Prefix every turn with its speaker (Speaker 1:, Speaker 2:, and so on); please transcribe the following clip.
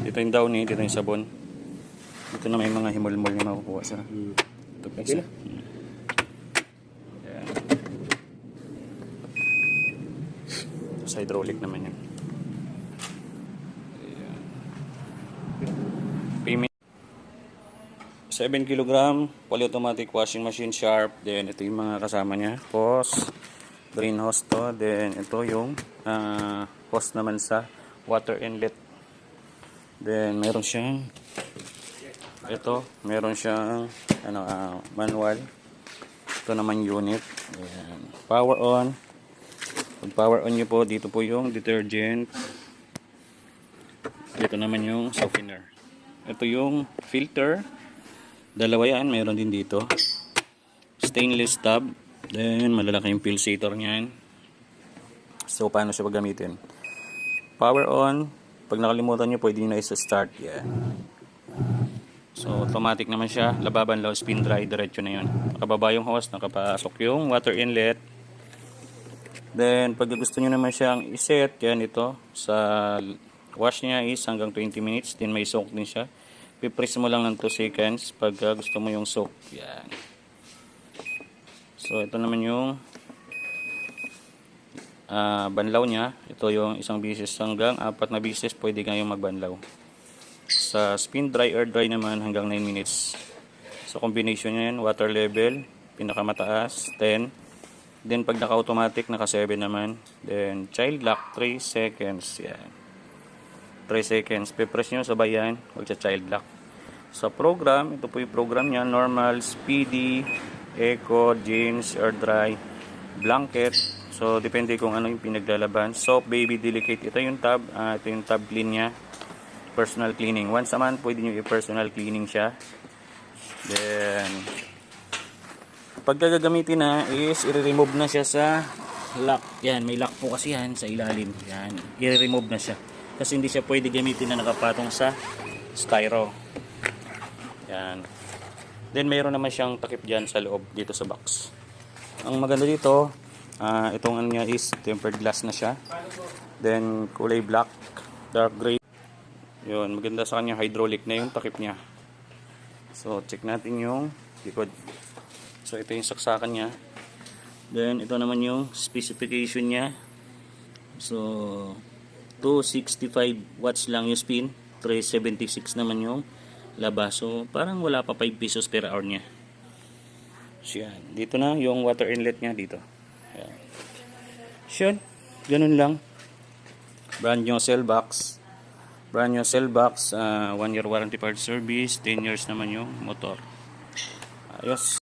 Speaker 1: Ito yung downy, dito yung sabon. Dito na may mga himol-mol na makukuha sa
Speaker 2: Okay na.
Speaker 1: Ayan. Sa hydraulic naman yan. Ayan. Payment 7 kg, fully automatic washing machine Sharp. Then ito yung mga kasama niya. Hose, green hose to. Then ito yung hose naman sa water inlet. Then meron siyang meron siyang manual. Ito naman unit. Ayan. Power on. Pag power on nyo po, dito po yung detergent. Dito naman yung softener. Ito yung filter. Dalawa yan, meron din dito. Stainless tub. Then malalaki yung pulsator niyan. So paano siya gamitin? Power on. Pag nakalimutan nyo, pwede nyo na isa-start. Yan. So automatic naman siya. Lababan, low, spin, dry. Diretso na yun. Nakababa yung hose. Nakapasok yung water inlet. Then pag gusto nyo naman siyang iset, yan ito. Sa wash niya is hanggang 20 minutes. Then may soak din siya. Pipress mo lang ng 2 seconds pag gusto mo yung soak. Yan. So ito naman yung banlaw niya. Ito yung isang bisis hanggang 4 na bisis pwede kayong magbanlaw. Sa spin dry, air dry naman hanggang 9 minutes. So combination niya yan, water level, pinakamataas 10. Then pag naka-automatic, naka 7 naman. Then child lock 3 seconds. Yan. 3 seconds. Pe-press nyo sabay yan. Huwag sa child lock. Sa program, ito po yung program niya. Normal, speedy, eco, jeans, air dry, blanket. So depende kung ano yung pinaglalaban. Soap, baby, delicate. Ito yung tab. Ito yung tab clean niya. Personal cleaning. Once a month, pwede nyo i-personal cleaning siya. Then pag gagamitin na is i-remove na siya sa lock. Yan, may lock po kasi yan sa ilalim. Yan, i-remove na siya. Kasi hindi siya pwede gamitin na nakapatong sa styro. Yan. Then mayroon naman siyang takip dyan sa loob dito sa box. Ang maganda dito, itong ano niya is tempered glass na siya. Then kulay black, dark gray. Yun, maganda sa kanya, hydraulic na yung takip niya. So check natin yung likod. So ito yung saksakan niya. Then ito naman yung specification niya. So 265 watts lang yung spin, 376 naman yung labas. So parang wala pa 5 pesos per hour niya. So yan, dito na yung water inlet niya dito. Yan. So ganun lang. Brand new cell box. Brand new cell box, 1 year warranty part service, 10 years naman yung motor. Ayos.